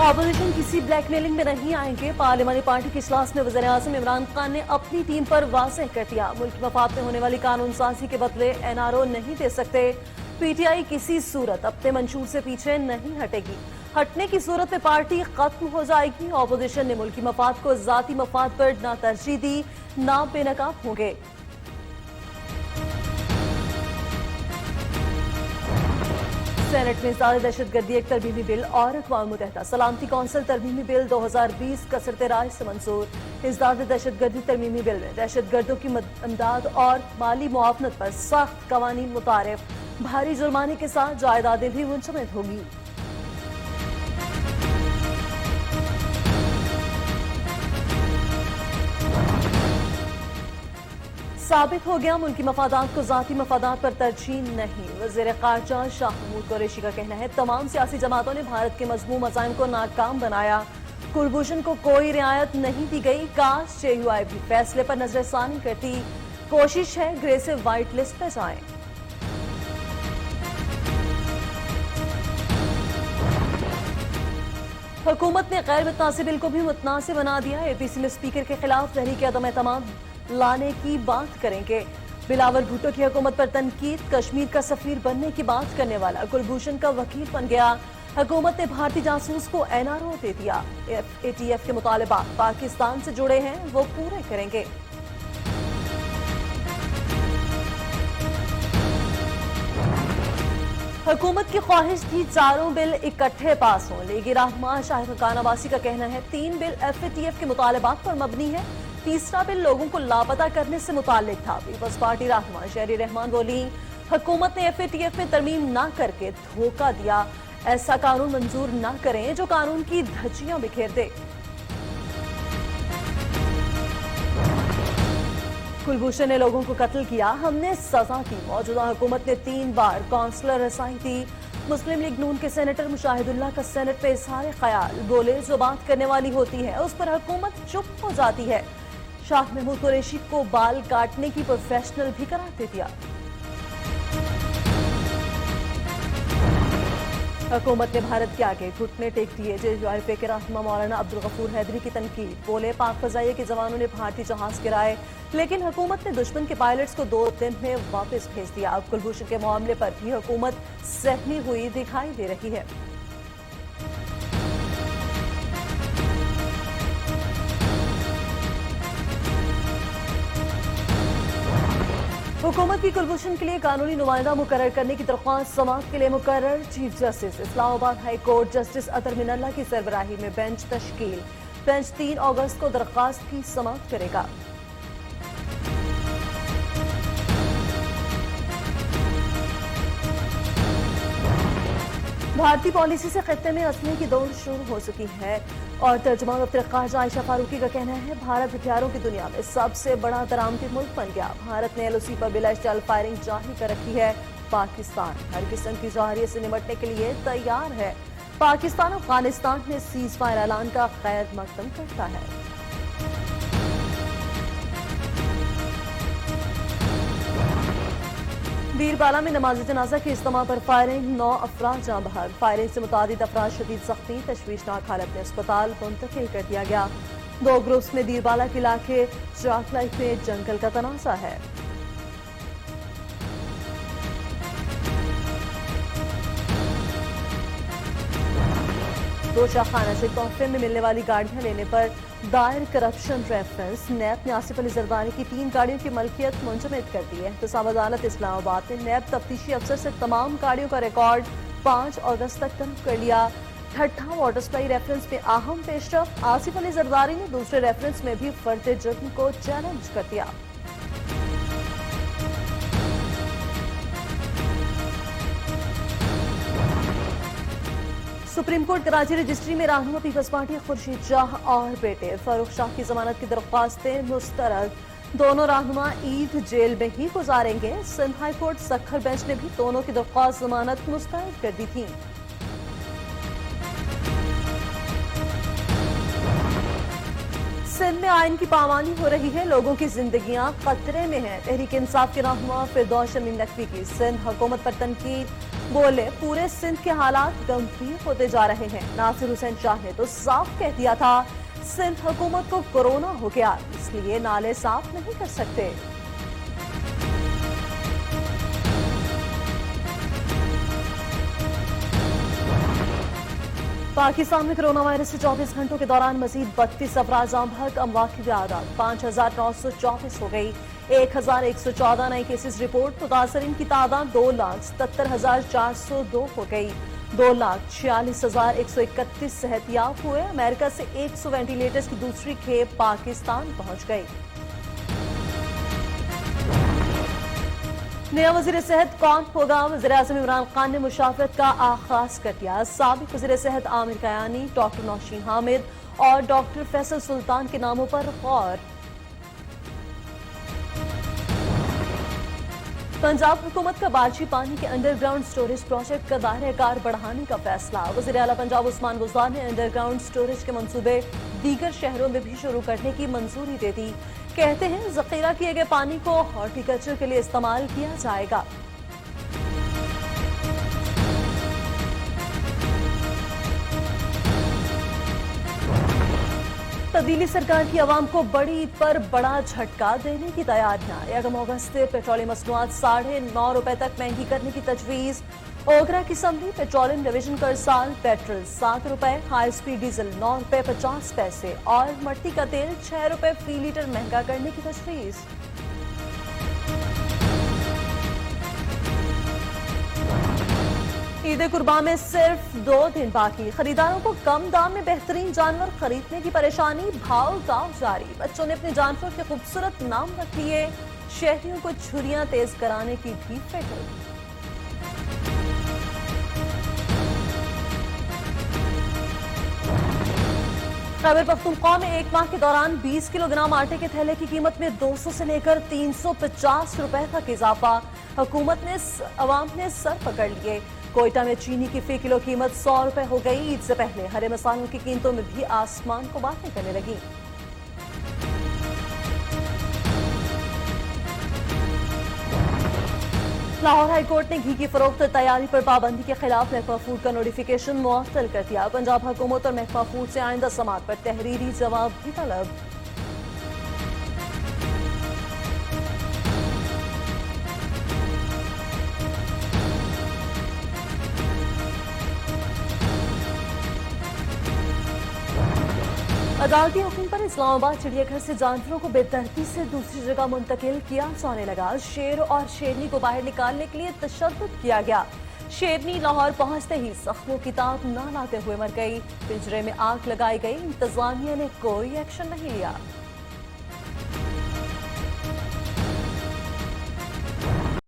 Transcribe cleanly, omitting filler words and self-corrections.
Opposition کسی black mailing میں نہیں آئیں گے. پارلیمانی پارٹی کے اجلاس میں وزیر اعظم عمران خان نے اپنی ٹیم پر واضح کر دیا ملکی مفاد میں ہونے والی قانون سازی کے بدلے NRO نہیں دے سکتے. پی ٹی آئی کسی صورت اپنے منشور سے پیچھے نہیں ہٹے گی. ہٹنے کی صورت میں پارٹی ختم ہو جائے گی. اپوزیشن نے ملکی مفاد کو ذاتی مفاد پر نہ ترجیح دی نہ بے نقاب ہوں گے. سینٹ میں ازداد دہشت گردی ایک ترمیمی بل اور اقوام متحدہ سلامتی کونسل ترمیمی بل 2020 کثرت رائے سے منظور. ازداد دہشت گردی ترمیمی بل میں دہشت گردوں کی امداد اور مالی معاونت پر سخت قوانین متعارف. بھاری جرمانے کے ساتھ جائیدادیں بھی منجمد ہوں گی. ثابت ہو گیا ملکی مفادات کو ذاتی مفادات پر ترجیح نہیں. وزیر خارجہ شاہ محمود قریشی کا کہنا ہے تمام سیاسی جماعتوں نے بھارت کے مذموم عزائم کو ناکام بنایا. کلبھوشن کو کوئی رعایت نہیں دی گئی. کاش JUI بھی فیصلے پر نظر ثانی کرتی. کوشش ہے گرے سے وائٹ لسٹ پہ جائیں. حکومت نے غیر متنازع بل کو بھی متنازع بنا دیا. APC میں اسپیکر کے خلاف تحریک عدم اعتماد لانے کی بات کریں گے. بلاول بھٹو کی حکومت پر تنقید. کشمیر کا سفیر بننے کی بات کرنے والا کلبھوشن کا وکیل بن گیا. حکومت نے بھارتی جاسوس کو NRO دے دیا. ATF کے مطالبات پاکستان سے جڑے ہیں وہ پورے کریں گے. حکومت کی خواہش تھی چاروں بل اکٹھے پاس ہوں. لیگ رہنما شاہد خاقان عباسی کا کہنا ہے 3 بل FATF کے مطالبات پر مبنی ہے. تیسرا بل لوگوں کو لاپتہ کرنے سے متعلق تھا. پیپلز پارٹی رہنما شہری رحمان بولی حکومت نے FATF میں ترمیم نہ کر کے دھوکہ دیا. ایسا قانون منظور نہ کریں جو قانون کی دھجیاں بکھیر دے. کلبھوشن نے لوگوں کو قتل کیا. ہم نے سزا کی. موجودہ حکومت نے 3 بار کونسلر رسائی دی. مسلم لیگ نون کے سینیٹر مشاہد اللہ کا سینٹ پہ اظہار خیال. بولے جو بات کرنے والی ہوتی ہے اس پر حکومت چپ ہو جاتی ہے. شاہ محمود قریشی کو بال کاٹنے کی پروفیشنل بھی قرار دے دیا. حکومت نے بھارت کے آگے گھٹنے ٹیک دیے. JUI کے رہنما مولانا عبدالغفور حیدری کی تنقید. بولے پاک فضائیہ کے جوانوں نے بھارتی جہاز گرائے لیکن حکومت نے دشمن کے پائلٹس کو 2 دن میں واپس بھیج دیا. اب کلبھوشن کے معاملے پر بھی حکومت سہمی ہوئی دکھائی دے رہی ہے. حکومت کی کلبھوشن کے لیے قانونی نمائندہ مقرر کرنے کی درخواست سماعت کے لیے مقرر. چیف جسٹس اسلام آباد ہائی کورٹ جسٹس اطہر من اللہ کی سربراہی میں بینچ تشکیل. بینچ 3 اگست کو درخواست کی سماعت کرے گا. بھارتی پالیسی سے خطے میں اسلحے کی دوڑ شروع ہو چکی ہے اور ترجمان دفتر خارجہ عائشہ فاروقی کا کہنا ہے بھارت ہتھیاروں کی دنیا میں سب سے بڑا درآمدی ملک بن گیا. بھارت نے LOC پر بلا اشتعال فائرنگ جاری کر رکھی ہے. پاکستان ہر قسم کی جوہریت سے نمٹنے کے لیے تیار ہے. پاکستان افغانستان میں سیز فائر اعلان کا خیر مقدم کرتا ہے. بیربالہ میں نماز جنازہ کے اجتماع پر فائرنگ. 9 افراد جاں بحق. فائرنگ سے متعدد افراد شدید زخمی. تشویشناک حالت میں اسپتال منتقل کر دیا گیا. 2 گروپس میں بیربالہ کے علاقے چراغ لائف میں جنگل کا تنازع ہے. روشہ خانہ سے تحفے میں ملنے والی گاڑیاں لینے پر دائر کرپشن ریفرنس. نیب نے آصف علی زرداری کی 3 گاڑیوں کی ملکیت منجمد کر دی ہے. احتساب عدالت اسلام آباد نے نیب تفتیشی افسر سے تمام گاڑیوں کا ریکارڈ 5 اگست تک طلب کر لیا. ٹھٹھا واٹر سپلائی ریفرنس میں اہم پیش رفت. آصف علی زرداری نے دوسرے ریفرنس میں بھی فرد جرم کو چیلنج کر دیا. سپریم کورٹ کراچی رجسٹری میں رہنما پیپلز پارٹی خورشید شاہ اور بیٹے فاروق شاہ کی ضمانت کی درخواستیں مسترد. دونوں رہنما عید جیل میں ہی گزاریں گے. Sindh high court Sukkur bench نے بھی دونوں کی درخواست ضمانت مسترد کر دی تھی. سندھ میں آئین کی پامانی ہو رہی ہے. لوگوں کی زندگیاں خطرے میں ہیں. تحریک انصاف کے رہنما فردوس شمیم نقوی کی سندھ حکومت پر تنقید. بولے پورے سندھ کے حالات گمبھیر ہوتے جا رہے ہیں۔ ناصر حسین شاہ نے تو صاف کہہ دیا تھا سندھ حکومت کو کورونا ہو گیا، اس لیے نالے صاف نہیں کر سکتے۔ پاکستان میں کرونا وائرس سے 24 گھنٹوں کے دوران مزید 32 افراد جاں بحق، اموات کی تعداد 5,924 ہو گئی۔ 1,114 نئے کیسز رپورٹ، متاثرین کی تعداد 2,77,402 ہو گئی۔ 2,46,131 صحت یاب ہوئے۔ امریکہ سے 100 وینٹیلیٹرز کی دوسری کھیپ پاکستان پہنچ گئی۔ نیا وزیر صحت کون ہوگا؟ وزیر اعظم عمران خان نے مشاورت کا آغاز کر دیا۔ سابق وزیر صحت عامر کیانی، ڈاکٹر نوشین حامد اور ڈاکٹر فیصل سلطان کے ناموں پر غور۔ پنجاب حکومت کا بارچی پانی کے انڈر گراؤنڈ سٹوریج پروجیکٹ کا دائرہ کار بڑھانے کا فیصلہ۔ وزیر اعلیٰ پنجاب عثمان گزار نے انڈر گراؤنڈ سٹوریج کے منصوبے دیگر شہروں میں بھی شروع کرنے کی منظوری دے دی۔ کہتے ہیں ذخیرہ کیے گئے پانی کو ہارٹی کلچر کے لیے استعمال کیا جائے گا۔ تبدیلی سرکار کی عوام کو بڑی عید پر بڑا جھٹکا دینے کی تیاریاں۔ 1 اگست سے پیٹرولیم مصنوعات 9.5 روپے تک مہنگی کرنے کی تجویز۔ اوگرا کی اسمبلی پیٹرولیم ڈویژن کا ارسال، پیٹرول 7 روپے، ہائی سپیڈ ڈیزل 9 روپے 50 پیسے اور مٹی کا تیل 6 روپے فی لیٹر مہنگا کرنے کی تجویز۔ عید قربان میں صرف 2 دن باقی، خریداروں کو کم دام میں بہترین جانور خریدنے کی پریشانی، بھاؤ تاؤ جاری۔ بچوں نے اپنے جانوروں کے خوبصورت نام رکھ لیے، شہریوں کو چھریاں تیز کرانے کی بھی فکر۔ خیبر پختونخوا میں ایک ماہ کے دوران 20 کلو گرام آٹے کے تھیلے کی قیمت میں 200 سے لے کر 350 روپے تک اضافہ۔ حکومت نے عوام نے سر پکڑ لیے۔ کوئٹہ میں چینی کی فی کلو قیمت 100 روپے ہو گئی۔ عید سے پہلے ہرے مسالوں کی قیمتوں میں بھی آسمان کو باتیں کرنے لگی۔ لاہور ہائی کورٹ نے گھی کی فروخت تیاری پر پابندی کے خلاف محکمہ فوڈ کا نوٹیفیکیشن معطل کر دیا۔ پنجاب حکومت اور محکمہ فوڈ سے آئندہ سماعت پر تحریری جواب بھی طلب۔ عدالتی حکم پر اسلام آباد چڑیا گھر سے جانوروں کو بے ترتیب سے دوسری جگہ منتقل کیا جانے لگا۔ شیر اور شیرنی کو باہر نکالنے کے لیے تشدد کیا گیا۔ شیرنی لاہور پہنچتے ہی زخموں کی تاب نہ لاتے ہوئے مر گئی۔ پنجرے میں آگ لگائی گئی، انتظامیہ نے کوئی ایکشن نہیں لیا۔